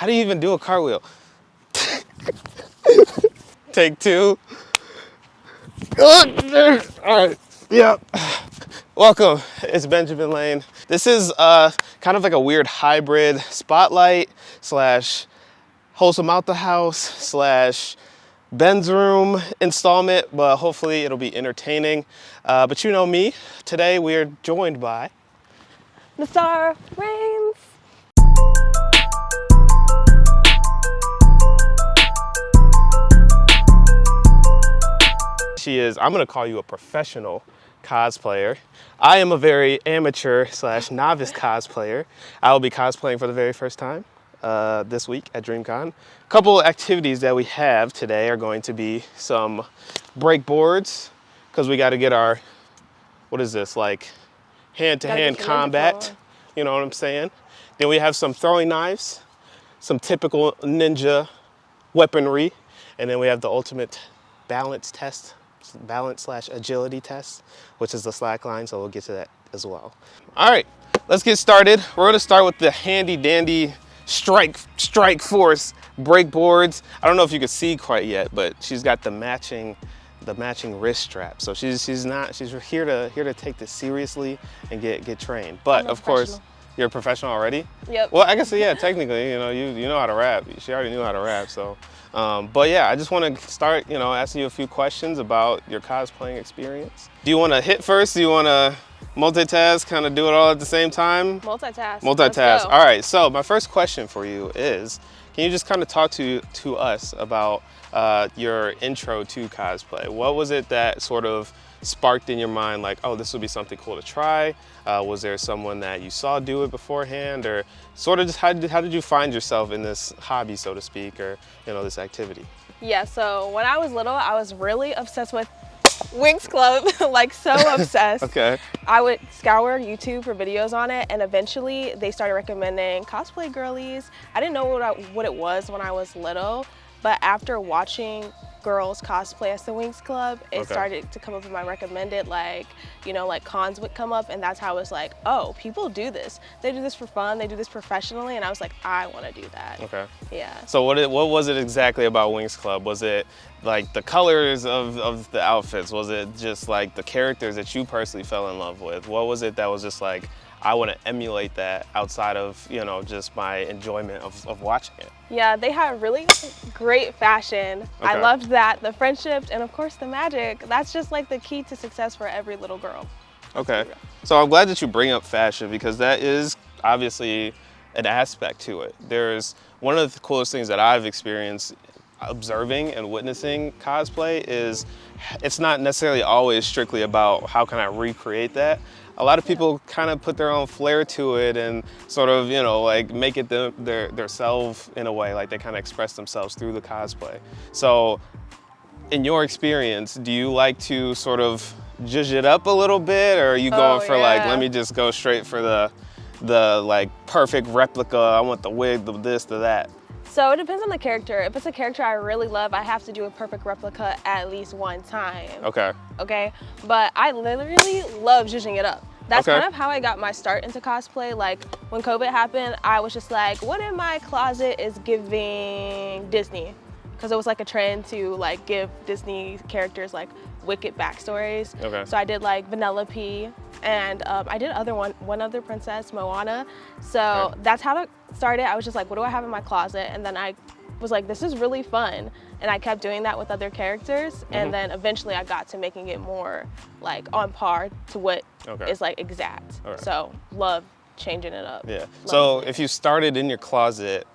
How do you even do a cartwheel? Take two. All right. Yep. Welcome. It's Benjamin Lane. This is kind of like a weird hybrid spotlight slash wholesome out the house slash Ben's room installment, but hopefully it'll be entertaining. But you know me. Today we are joined by the star reigns. She is, I'm gonna call you a professional cosplayer. I am a very amateur slash novice cosplayer. I will be cosplaying for the very first time this week at Dreamcon. A couple of activities that we have today are going to be some breakboards, because we got to get our, what is this, like hand-to-hand combat, you know what I'm saying? Then we have some throwing knives, some typical ninja weaponry, and then we have the ultimate balance test, balance / agility test, which is the slack line, so we'll get to that as well. All right, let's get started. We're gonna start with the handy dandy strike force breakboards. I don't know if you can see quite yet, but she's got the matching wrist strap. So she's here to take this seriously and get trained. But of course, you're a professional already? Yep. Well, I guess, yeah, technically, you know how to rap. She already knew how to rap, so. But yeah, I just want to start, asking you a few questions about your cosplaying experience. Do you want to hit first? Do you want to multitask, kind of do it all at the same time? Multitask. Multitask. All right, so my first question for you is, can you just kind of talk to us about your intro to cosplay? What was it that sort of sparked in your mind, like, oh, this would be something cool to try? Was there someone that you saw do it beforehand, or sort of just how did you find yourself in this hobby, so to speak, or this activity? Yeah, so when I was little, I was really obsessed with Wings Club, like so obsessed. Okay. I would scour YouTube for videos on it, and eventually they started recommending cosplay girlies. I didn't know what it was when I was little, but after watching girls cosplay as the Wings Club, it started to come up in my recommended, like cons would come up, and that's how I was like, oh, people do this. They do this for fun, they do this professionally, and I was like, I want to do that. Okay. Yeah. So what was it exactly about Wings Club? Was it like the colors of the outfits? Was it just like the characters that you personally fell in love with? What was it that was just like, I want to emulate that outside of, just my enjoyment of watching it? Yeah, they had really great fashion. Okay. I loved that, the friendships, and of course the magic. That's just like the key to success for every little girl. Okay, so I'm glad that you bring up fashion, because that is obviously an aspect to it. There's one of the coolest things that I've experienced observing and witnessing cosplay is it's not necessarily always strictly about how can I recreate that. A lot of people kind of put their own flair to it and sort of, like make it their self in a way, like they kind of express themselves through the cosplay. So in your experience, do you like to sort of zhuzh it up a little bit, or are you going for like, let me just go straight for the like perfect replica, I want the wig, the this, the that? So it depends on the character. If it's a character I really love, I have to do a perfect replica at least one time. Okay. Okay? But I literally love zhuzhing it up. That's kind of how I got my start into cosplay. Like when COVID happened, I was just like, what in my closet is giving Disney? Because it was like a trend to like give Disney characters like wicked backstories. Okay. So I did like Vanellope, and I did one other princess, Moana. So that's how it started. I was just like, what do I have in my closet? And then I was like, this is really fun. And I kept doing that with other characters. And then eventually I got to making it more like on par to what is like exact. So love changing it up. Yeah. So if you started in your closet,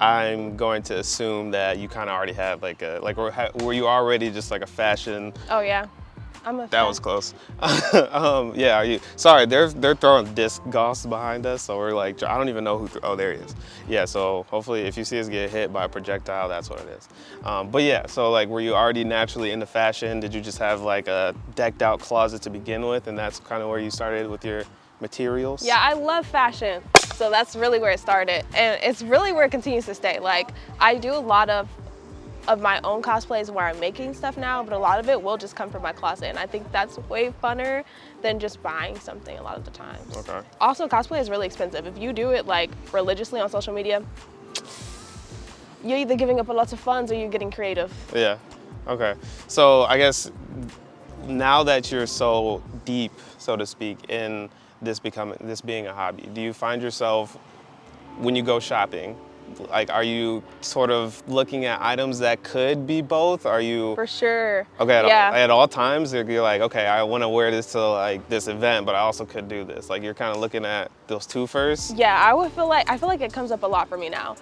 I'm going to assume that you kind of already have like were you already just like a fashion? Oh yeah. That was close. Yeah, are you? Sorry, they're throwing disc golfs behind us, so we're like, I don't even know who. Oh, there he is. Yeah, so hopefully, if you see us get hit by a projectile, that's what it is. But yeah, so like, were you already naturally into fashion? Did you just have like a decked out closet to begin with, and that's kind of where you started with your materials? Yeah, I love fashion, so that's really where it started, and it's really where it continues to stay. Like, I do a lot of my own cosplays where I'm making stuff now, but a lot of it will just come from my closet, and I think that's way funner than just buying something a lot of the times. Okay. Also, cosplay is really expensive. If you do it like religiously on social media, you're either giving up a lot of funds or you're getting creative. Yeah. Okay. So I guess now that you're so deep, so to speak, in this being a hobby, do you find yourself when you go shopping, like, are you sort of looking at items that could be both? Are you For sure. okay at all times? You're like, okay, I want to wear this to like this event, but I also could do this. Like, you're kind of looking at those two first. Yeah, I feel like it comes up a lot for me now.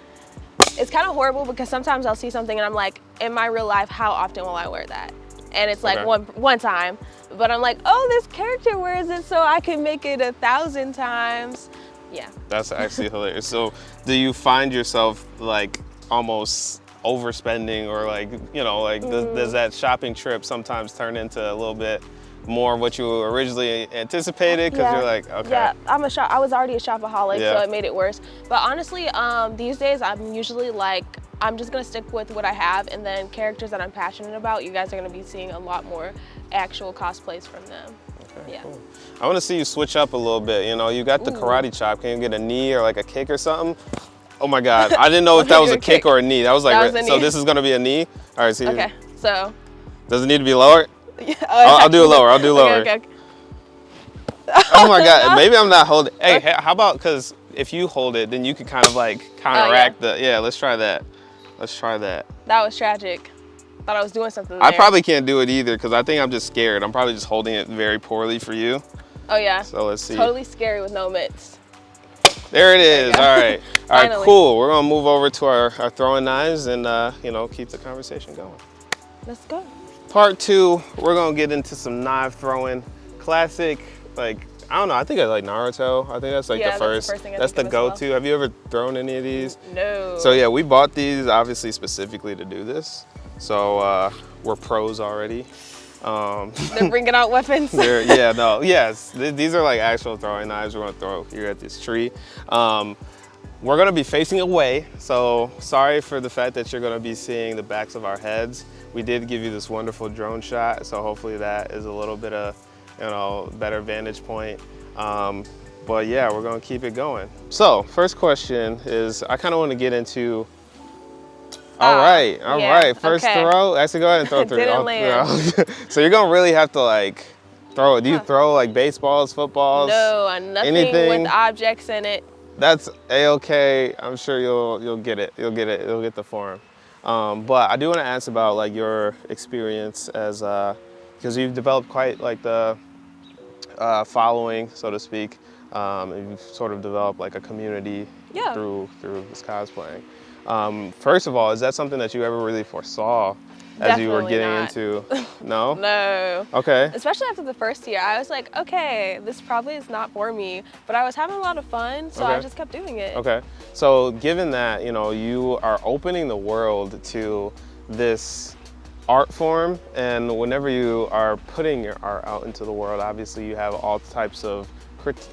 It's kind of horrible because sometimes I'll see something and I'm like, in my real life, how often will I wear that? And it's like one time, but I'm like, oh, this character wears it, so I can make it 1,000 times. Yeah. That's actually hilarious. So do you find yourself like almost overspending, or like, you know, like does that shopping trip sometimes turn into a little bit more what you originally anticipated? Because you're like, okay. Yeah, I was already a shopaholic, so it made it worse. But honestly, these days I'm usually like, I'm just gonna stick with what I have, and then characters that I'm passionate about, you guys are gonna be seeing a lot more actual cosplays from them. Okay, yeah. Cool. I want to see you switch up a little bit. You know, you got the karate chop. Can you get a knee or like a kick or something? Oh my God, I didn't know if that was a kick or a knee. That was like, so this is gonna be a knee? All right, see. Okay, so. Does it need to be lower? Yeah, I'll do it lower, I'll do it lower. Okay. Oh my God, maybe I'm not holding. Hey, how about, because if you hold it, then you can kind of like counteract let's try that. Let's try that. That was tragic. Thought I was doing something there. I probably can't do it either because I think I'm just scared. I'm probably just holding it very poorly for you. Oh yeah. So let's see. Totally scary with no mitts. There it is. All right. All right, Finally. cool. We're gonna move over to our throwing knives and you know, keep the conversation going. Let's go. Part 2, we're gonna get into some knife throwing. Classic, like, I don't know, I think I like Naruto. I think that's like the first. That's the go-to. Have you ever thrown any of these? No. So yeah, we bought these obviously specifically to do this. So we're pros already. They're bringing out weapons. These are like actual throwing knives we're gonna throw here at this tree. We're gonna be facing away, so sorry for the fact that you're gonna be seeing the backs of our heads. We did give you this wonderful drone shot, so hopefully that is a little bit of, you know, better vantage point. But yeah, we're gonna keep it going. So first question is, I kind of want to get into. All right. First throw. Actually, go ahead and throw through. Didn't land. So you're gonna really have to like throw it. Do you throw like baseballs, footballs? No, nothing with objects in it. That's a-okay. I'm sure you'll get it. You'll get the form. But I do want to ask about like your experience as because you've developed quite like the following, so to speak. And you've sort of developed like a community through this cosplaying. First of all, is that something that you ever really foresaw as you were getting into? No? No. Okay. Especially after the first year, I was like, okay, this probably is not for me, but I was having a lot of fun, so I just kept doing it. Okay. So given that, you know, you are opening the world to this art form, and whenever you are putting your art out into the world, obviously you have all types of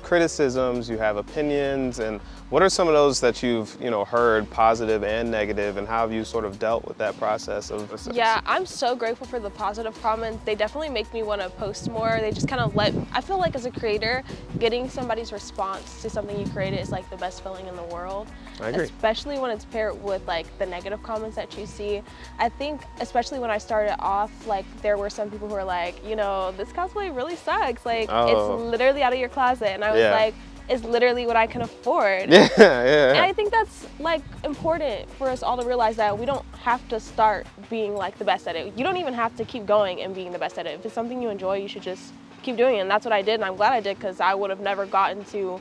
criticisms, you have opinions, and what are some of those that you've, you know, heard, positive and negative, and how have you sort of dealt with that process of? Yeah, I'm so grateful for the positive comments. They definitely make me want to post more. They just kind of I feel like as a creator, getting somebody's response to something you created is like the best feeling in the world. I agree. Especially when it's paired with like the negative comments that you see. I think especially when I started off, like there were some people who were like, you know, this cosplay really sucks. Like it's literally out of your closet. And I was like, it's literally what I can afford. Yeah. And I think that's like important for us all to realize that we don't have to start being like the best at it. You don't even have to keep going and being the best at it. If it's something you enjoy, you should just keep doing it. And that's what I did, and I'm glad I did, because I would have never gotten to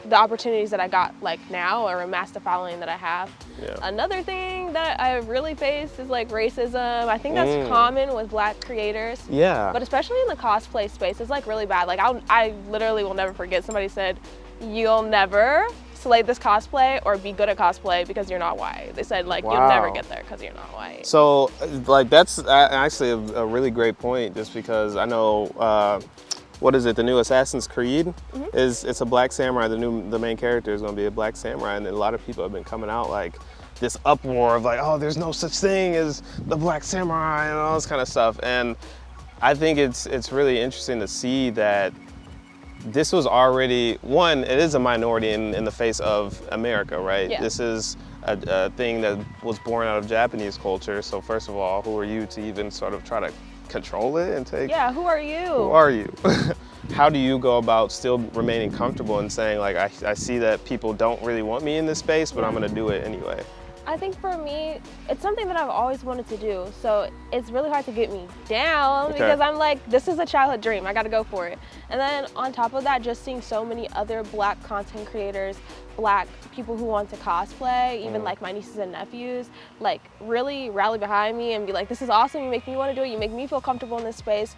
the opportunities that I got like now, or amassed the following that I have. Yeah. Another thing that I really faced is like racism. I think that's common with Black creators. Yeah. But especially in the cosplay space, it's like really bad. Like I literally will never forget, somebody said, you'll never slay this cosplay or be good at cosplay because you're not white. They said like, you'll never get there because you're not white. So like that's actually a really great point, just because I know what is it? The new Assassin's Creed it's a Black samurai. The main character is going to be a Black samurai, and a lot of people have been coming out like this uproar of like, oh, there's no such thing as the Black samurai and all this kind of stuff. And I think it's really interesting to see that this was already, one, it is a minority in the face of America, right? Yeah. This is a thing that was born out of Japanese culture. So first of all, who are you to even sort of try to control it and take? Yeah, who are you? Who are you? How do you go about still remaining comfortable and saying like, I see that people don't really want me in this space, but I'm gonna do it anyway? I think for me, it's something that I've always wanted to do. So it's really hard to get me down because I'm like, this is a childhood dream. I got to go for it. And then on top of that, just seeing so many other Black content creators, Black people who want to cosplay, even like my nieces and nephews, like really rally behind me and be like, this is awesome. You make me want to do it. You make me feel comfortable in this space.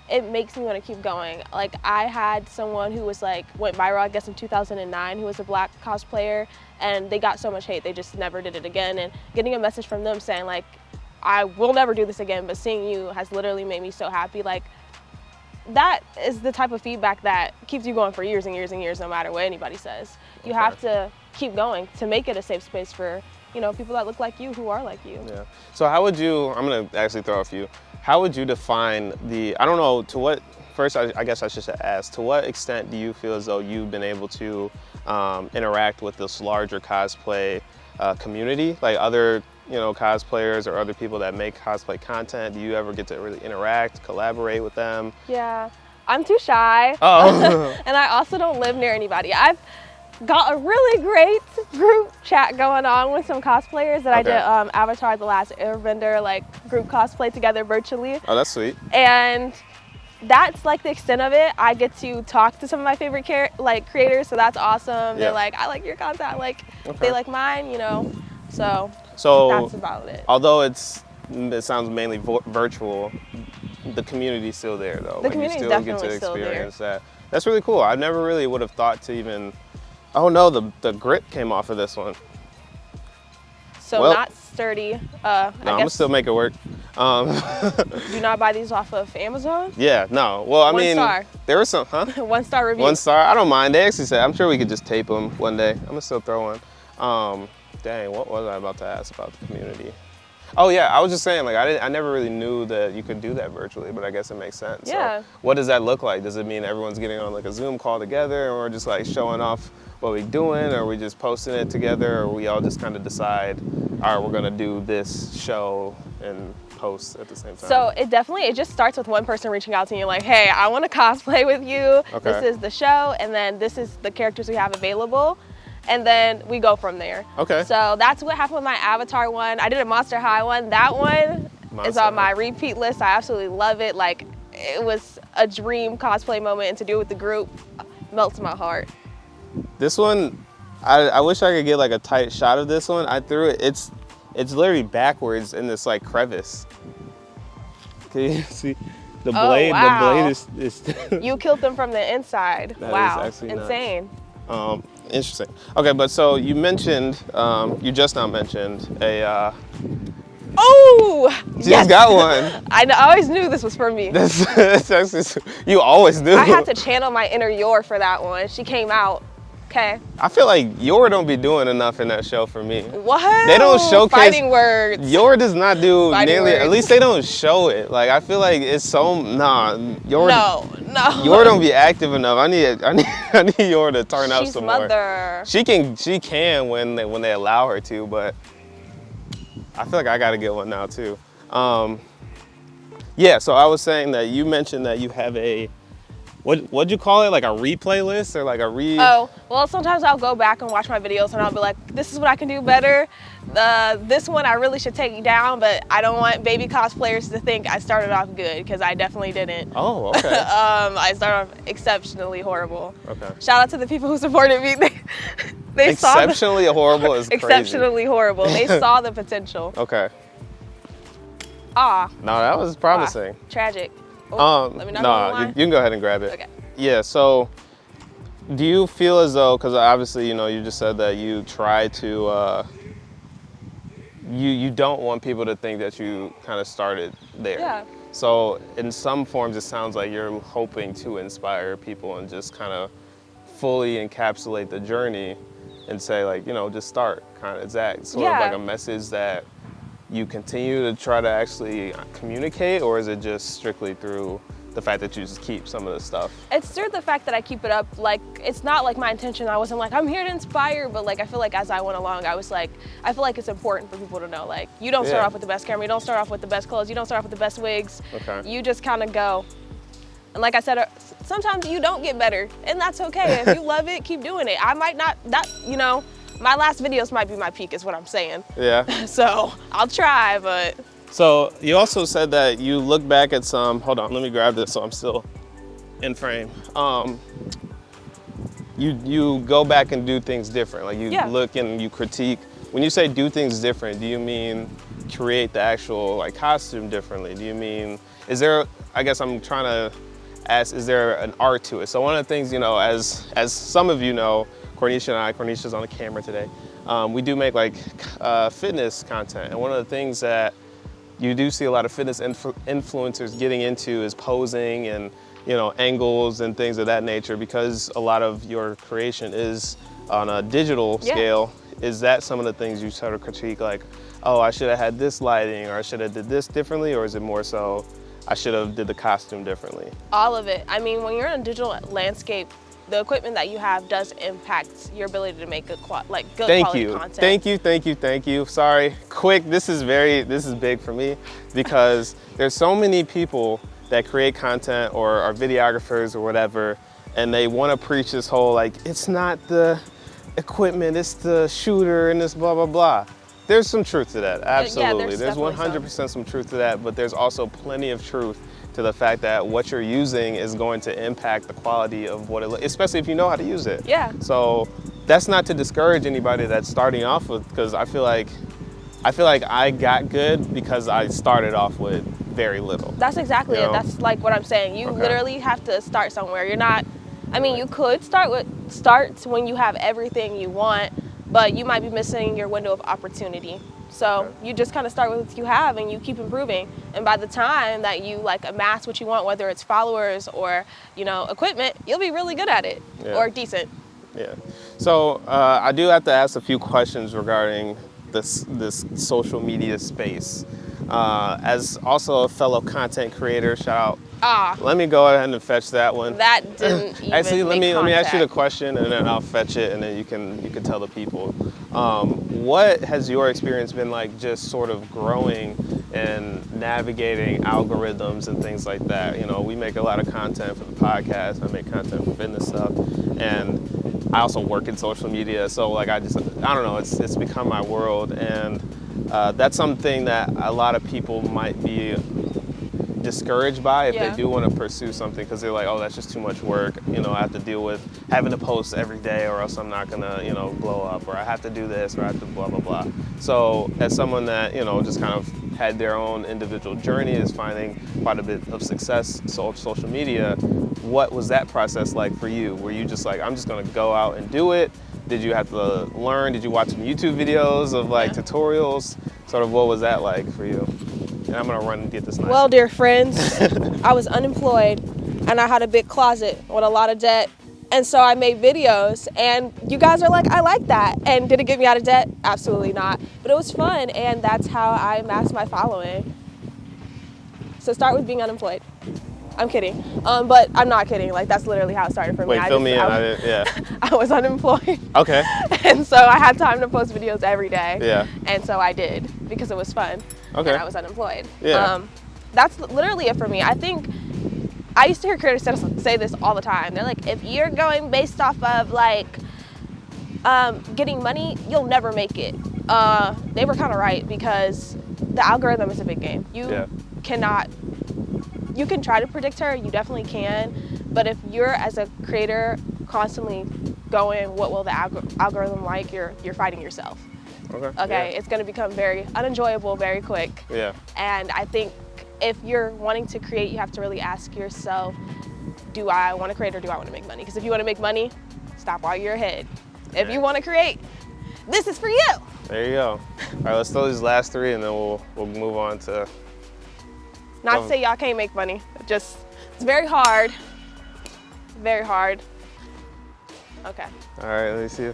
It makes me want to keep going. Like I had someone who was like, went viral, I guess in 2009, who was a Black cosplayer, and they got so much hate, they just never did it again. And getting a message from them saying like, I will never do this again, but seeing you has literally made me so happy. Like that is the type of feedback that keeps you going for years and years and years, no matter what anybody says. You have to keep going to make it a safe space for, you know, people that look like you, who are like you. Yeah. So how would you, I'm gonna actually throw a few, how would you define the, I don't know, to what, first I guess I should ask, to what extent do you feel as though you've been able to interact with this larger cosplay community, like other, you know, cosplayers or other people that make cosplay content? Do you ever get to really interact, collaborate with them? Yeah, I'm too shy. Oh. And I also don't live near anybody. I've got a really great group chat going on with some cosplayers that I did Avatar The Last Airbender, like group cosplay together virtually. Oh, that's sweet. And that's like the extent of it. I get to talk to some of my favorite creators, so that's awesome. They're like, I like your content, like they like mine, you know. So that's about it. Although it sounds mainly virtual, the community's still there though. The community you still definitely get to still experience there. that. That's really cool. I never really would have thought to even. Oh no, the grit came off of this one. So not sturdy. No, I'm gonna still make it work. Do not buy these off of Amazon? Yeah, no. Well, I mean, there was some, huh? 1-star review. 1 star. I don't mind. They actually said, I'm sure we could just tape them one day. I'm gonna still throw one. Dang, what was I about to ask about the community? Oh yeah, I was just saying, like I never really knew that you could do that virtually, but I guess it makes sense. Yeah. So what does that look like? Does it mean everyone's getting on like a Zoom call together, and we're just like showing off what we're doing, or are we just posting it together, or we all just kind of decide, all right, we're gonna do this show and post at the same time? So it just starts with one person reaching out to you like, hey, I want to cosplay with you. This is the show, and then this is the characters we have available. And then we go from there. Okay. So that's what happened with my Avatar one. I did a Monster High one. That one is on my repeat list. I absolutely love it. Like, it was a dream cosplay moment, and to do it with the group melts my heart. This one, I wish I could get like a tight shot of this one. I threw it. It's literally backwards in this like crevice. Can you see the blade? Wow. The blade is You killed them from the inside. That wow. is actually insane. Nuts. Interesting. Okay, but so you mentioned, you just now mentioned a. Oh! She's got one. I always knew this was for me. That's actually, you always knew. I had to channel my inner Yor for that one. She came out. Okay. I feel like Yor don't be doing enough in that show for me. What? They don't showcase. Fighting words. Yor does not do nearly. Words. At least they don't show it. Like I feel like it's so Yor. No. Yor don't be active enough. I need Yor to turn out some more. She can when they allow her to, but I feel like I got to get one now too. Yeah. So I was saying that you mentioned that you have a. What'd you call it? Like a replay list or like a Oh, well, sometimes I'll go back and watch my videos and I'll be like, this is what I can do better. This one I really should take down, but I don't want baby cosplayers to think I started off good, because I definitely didn't. Oh, okay. I started off exceptionally horrible. Okay. Shout out to the people who supported me. They exceptionally horrible is crazy. Exceptionally horrible. They saw the potential. Okay. No, that was promising. Tragic. Let me know. You can go ahead and grab it. Okay. Yeah, so do you feel as though, because obviously, you just said that you try to, you don't want people to think that you kind of started there. Yeah. So in some forms, it sounds like you're hoping to inspire people and just kind of fully encapsulate the journey and say like, just start, kind of. Is that sort of like a message that you continue to try to actually communicate, or is it just strictly through the fact that you just keep some of this stuff? It's through the fact that I keep it up. Like, it's not like my intention. I wasn't like, I'm here to inspire, but like, I feel like as I went along, I was like, I feel like it's important for people to know, like, you don't start off with the best camera, you don't start off with the best clothes, you don't start off with the best wigs. Okay. You just kind of go. And like I said, sometimes you don't get better, and that's okay. If you love it, keep doing it. I might not, you know, my last videos might be my peak is what I'm saying. Yeah. So I'll try, but. So you also said that you look back at some, hold on, let me grab this so I'm still in frame. You go back and do things different. Like you look and you critique. When you say do things different, do you mean create the actual like costume differently? Do you mean, is there, I guess I'm trying to ask, is there an art to it? So one of the things, you know, as some of you know, Cornisha's on the camera today, we do make like fitness content. And one of the things that you do see a lot of fitness influencers getting into is posing and, you know, angles and things of that nature, because a lot of your creation is on a digital scale. Is that some of the things you sort of critique, like, oh, I should have had this lighting, or I should have did this differently, or is it more so I should have did the costume differently? All of it. I mean, when you're in a digital landscape, the equipment that you have does impact your ability to make good quality content. Thank you. Sorry, quick, this is big for me, because there's so many people that create content or are videographers or whatever, and they want to preach this whole, like, it's not the equipment, it's the shooter and this blah, blah, blah. There's some truth to that, absolutely. Yeah, there's 100% some truth to that, but there's also plenty of truth to the fact that what you're using is going to impact the quality of what it looks, especially if you know how to use it. Yeah. So that's not to discourage anybody that's starting off with, because I feel like I got good because I started off with very little. That's exactly it. That's like what I'm saying. You literally have to start somewhere. You're not, I mean, you could start when you have everything you want, but you might be missing your window of opportunity. So you just kind of start with what you have and you keep improving. And by the time that you like amass what you want, whether it's followers or, you know, equipment, you'll be really good at it or decent. Yeah. So I do have to ask a few questions regarding this social media space. As also a fellow content creator, shout out. Let me go ahead and fetch that one. That didn't even actually let me ask you the question, and then I'll fetch it, and then you can tell the people. What has your experience been like, just sort of growing and navigating algorithms and things like that? You know, we make a lot of content for the podcast. I make content for fitness stuff, and I also work in social media. So like I don't know, it's become my world, and that's something that a lot of people might be discouraged by if they do want to pursue something, because they're like, oh, that's just too much work. You know, I have to deal with having to post every day, or else I'm not gonna, you know, blow up, or I have to do this, or I have to blah, blah, blah. So as someone that, you know, just kind of had their own individual journey, is finding quite a bit of success on social media, what was that process like for you? Were you just like, I'm just gonna go out and do it? Did you have to learn? Did you watch some YouTube videos of like tutorials? Sort of what was that like for you? And I'm gonna run and get this knife. Well, dear friends, I was unemployed and I had a big closet with a lot of debt. And so I made videos, and you guys are like, I like that. And did it get me out of debt? Absolutely not. But it was fun, and that's how I amassed my following. So start with being unemployed. I'm kidding, but I'm not kidding. Like, that's literally how it started for me. Wait, fill me in. I was unemployed. Okay. And so I had time to post videos every day. Yeah. And so I did, because it was fun. Okay. And I was unemployed. Yeah. That's literally it for me. I think I used to hear creators say this all the time. They're like, if you're going based off of like getting money, you'll never make it. They were kind of right, because the algorithm is a big game. You can try to predict her, you definitely can, but if you're, as a creator, constantly going, what will the algorithm like, you're fighting yourself. Okay. It's going to become very unenjoyable very quick. Yeah. And I think if you're wanting to create, you have to really ask yourself, do I want to create or do I want to make money? Because if you want to make money, stop while you're ahead. If you want to create, this is for you. There you go. All right, let's throw these last three, and then we'll move on to. Not to say y'all can't make money. Just, it's very hard. Very hard. Okay. All right, let me see.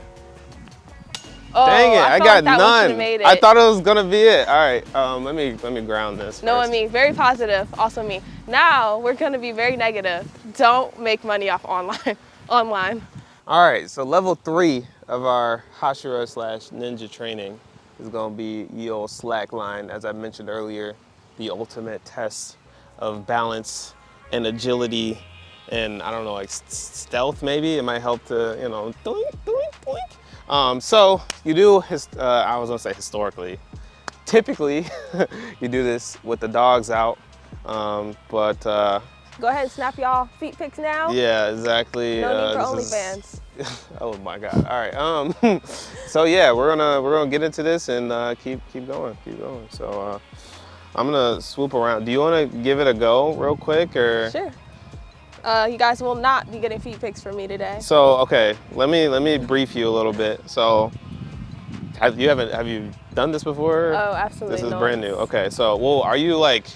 Oh, dang it, I got like none. I thought it was gonna be it. All right, let me ground this. No, me, very positive. Also me. Now we're gonna be very negative. Don't make money off online. All right, so level 3 of our Hashira / ninja training is gonna be the old slack line. As I mentioned earlier, the ultimate test of balance and agility, and I don't know, like stealth maybe. It might help to, you know, doink, doink, doink. So you do, I was gonna say historically, typically you do this with the dogs out, but go ahead and snap y'all feet pics now. yeah, exactly. No need for OnlyFans. Oh my God! All right. So yeah, we're gonna get into this and keep going. So I'm gonna swoop around. Do you want to give it a go real quick, or? Sure. You guys will not be getting feet pics from me today. So okay, let me brief you a little bit. So have you done this before? Oh, absolutely. This is brand new. Okay, so well, are you like,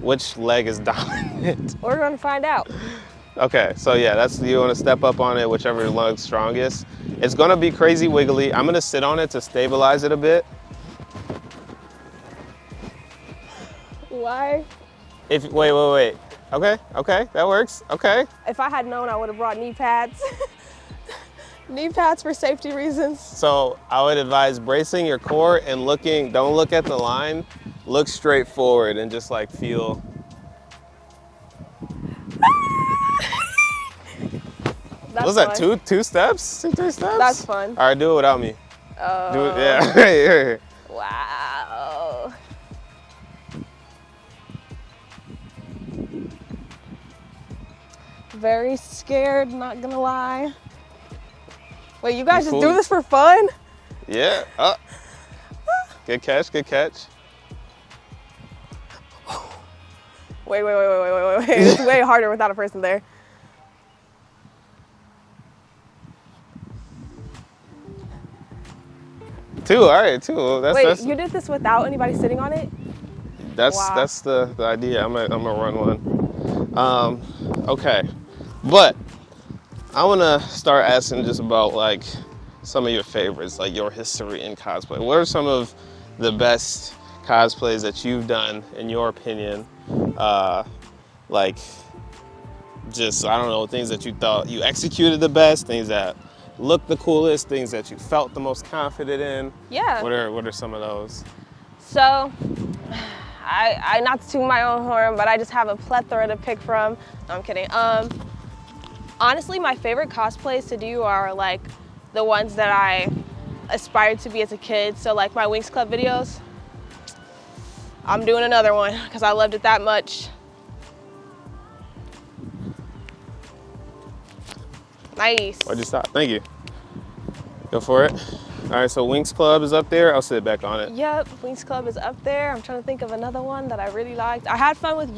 which leg is dominant? We're gonna find out. Okay, so yeah, you want to step up on it, whichever leg's strongest. It's gonna be crazy wiggly. I'm gonna sit on it to stabilize it a bit. Why? Wait. Okay, that works. Okay. If I had known, I would have brought knee pads. Knee pads for safety reasons. So I would advise bracing your core and don't look at the line, look straight forward and just like feel. That's What's that, fun. 2 steps? 2, 3 steps? That's fun. All right, do it without me. Oh. Do it, yeah. Here. Wow. Very scared, not gonna lie. Wait, you guys just do this for fun? Yeah. Good catch. Wait. It's way harder without a person there. Two, all right, 2. Wait, you did this without anybody sitting on it? That's the idea. I'm gonna run one. Okay, but I wanna start asking just about like some of your favorites, like your history in cosplay. What are some of the best cosplays that you've done, in your opinion? Like, just, I don't know, things that you thought you executed the best, things that looked the coolest, things that you felt the most confident in. Yeah. What are some of those? So, I not to toot my own horn, but I just have a plethora to pick from. No, I'm kidding. Honestly, my favorite cosplays to do are like the ones that I aspired to be as a kid. So like my Winx Club videos, I'm doing another one because I loved it that much. Nice. Why'd you stop? Thank you. Go for it. All right, so Winx Club is up there. I'll sit back on it. Yep, Winx Club is up there. I'm trying to think of another one that I really liked. I had fun with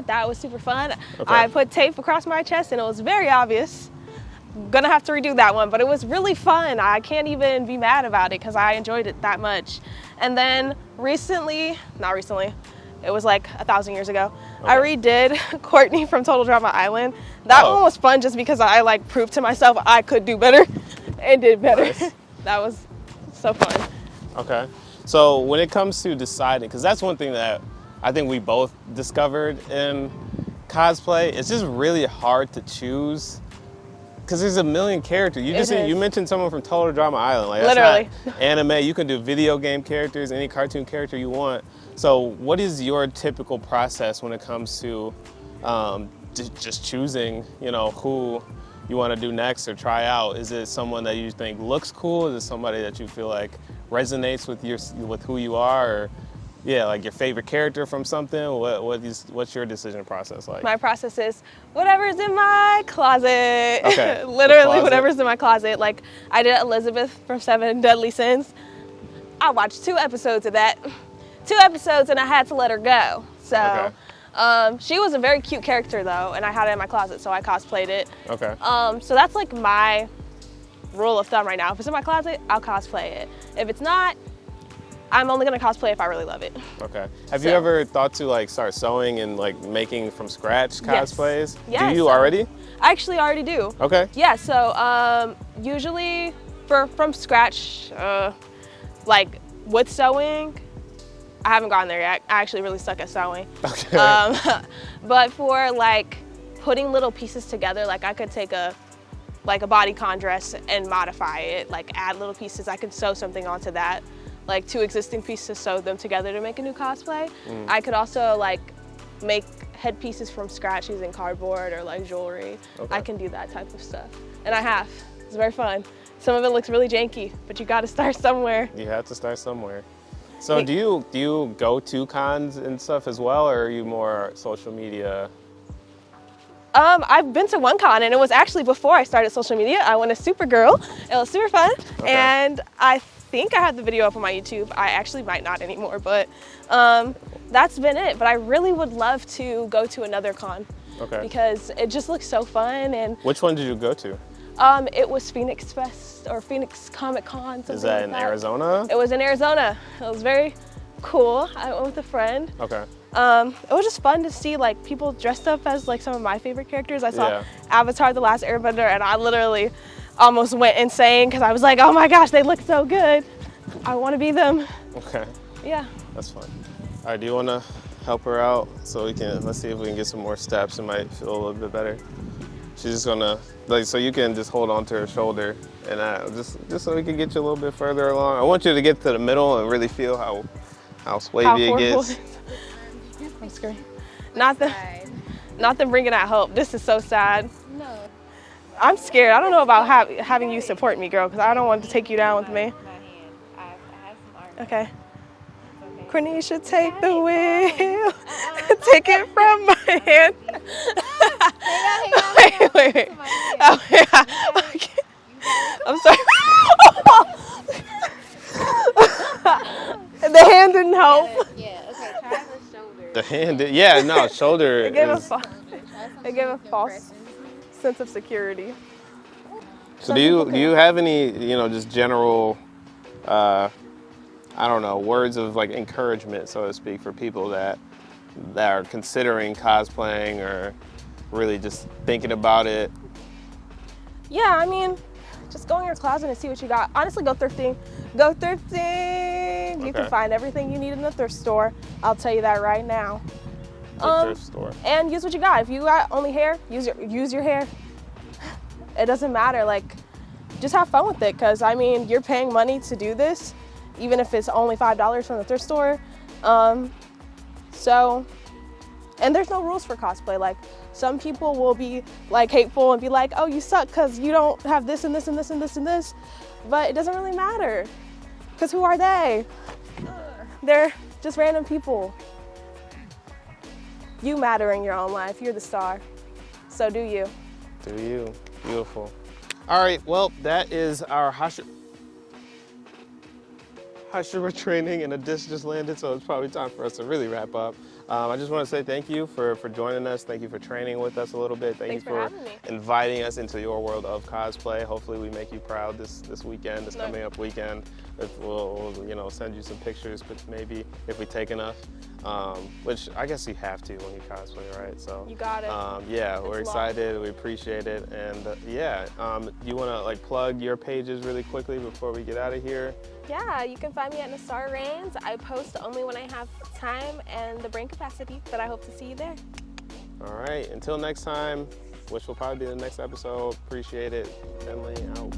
that was super fun. Okay. I put tape across my chest and it was very obvious. Gonna have to redo that one, but it was really fun. I can't even be mad about it because I enjoyed it that much. And then not recently, it was like 1,000 years ago, okay, I redid Courtney from Total Drama Island. That one was fun just because I like proved to myself I could do better and did better. Nice. That was so fun. Okay. So when it comes to deciding, because that's one thing that I think we both discovered in cosplay, it's just really hard to choose because there's a million characters. You mentioned someone from Total Drama Island. Like, literally. That's not anime. You can do video game characters, any cartoon character you want. So what is your typical process when it comes to just choosing, who you want to do next or try out? Is it someone that you think looks cool? Is it somebody that you feel like resonates with who you are? Or like your favorite character from something? What's your decision process like? My process is whatever's in my closet. Okay. Literally whatever's in my closet. Like I did Elizabeth from 7 Deadly Sins. I watched 2 episodes of that. 2 episodes and I had to let her go. So okay. She was a very cute character though, and I had it in my closet, so I cosplayed it. Okay. So that's like my rule of thumb right now. If it's in my closet, I'll cosplay it. If it's not, I'm only gonna cosplay if I really love it. Okay. Have you ever thought to like start sewing and like making from scratch cosplays? Yes. Do you already? I actually already do. Okay. Yeah, so usually from scratch, like with sewing, I haven't gotten there yet. I actually really suck at sewing. Okay. But for like putting little pieces together, like I could take a bodycon dress and modify it, like add little pieces. I could sew something onto that, like 2 existing pieces, sew them together to make a new cosplay. I could also like make headpieces from scratch using cardboard or like jewelry. I can do that type of stuff, and I have. It's very fun. Some of it looks really janky, but you got to start somewhere. You have to start somewhere. So do you go to cons and stuff as well, or are you more social media? I've been to one con, and it was actually before I started social media. I went to Supergirl. It was super fun, and I think I have the video up on my YouTube. I actually might not anymore, but that's been it. But I really would love to go to another con because it just looks so fun. And which one did you go to? It was Phoenix Fest or Phoenix Comic Con. Is that in Arizona? It was in Arizona. It was very cool. I went with a friend. Okay. It was just fun to see like people dressed up as like some of my favorite characters. I saw Avatar: The Last Airbender, and I literally almost went insane because I was like, oh my gosh, they look so good. I want to be them. Okay. Yeah. That's fun. All right, do you want to help her out so we can, let's see if we can get some more steps. It might feel a little bit better. She's just gonna, like, so you can just hold on to her shoulder and just so we can get you a little bit further along. I want you to get to the middle and really feel how wavy it gets. I'm scared. Not them bringing that hope. This is so sad. No. I'm scared. I don't know about having you support me, girl, because I don't want to take you down with me. I have some arms. Okay. Cornisha, take the wheel. Take it from my hand. Wait. Oh, yeah. Okay. I'm sorry. The hand didn't help. Yeah, okay, try the shoulder. The hand, shoulder. It gave a false sense of security. So do you have any, just general, I don't know, words of like encouragement, so to speak, for people that are considering cosplaying or really just thinking about it? Yeah, I mean, just go in your closet and see what you got. Honestly, go thrifting. Go thrifting. You can find everything you need in the thrift store. I'll tell you that right now. Thrift store. And use what you got. If you got only hair, use your hair. It doesn't matter. Like, just have fun with it. Cause I mean, you're paying money to do this, even if it's only $5 from the thrift store. And there's no rules for cosplay. Like, some people will be like hateful and be like, oh, you suck because you don't have this and this and this and this and this. But it doesn't really matter. Because who are they? They're just random people. You matter in your own life. You're the star. So do you. Do you. Beautiful. All right, well, that is our Hashira training, and a disc just landed, so it's probably time for us to really wrap up. I just want to say thank you for joining us. Thank you for training with us a little bit. Thanks for inviting us into your world of cosplay. Hopefully we make you proud this weekend, this coming up weekend. We'll send you some pictures, but maybe if we take enough, which I guess you have to when you cosplay, right? So you got it. Yeah, we're excited. We appreciate it, and you want to like plug your pages really quickly before we get out of here? Yeah, you can find me at Nassar Reigns. I post only when I have time and the brain capacity, but I hope to see you there. All right, until next time, which will probably be the next episode. Appreciate it. Finley out.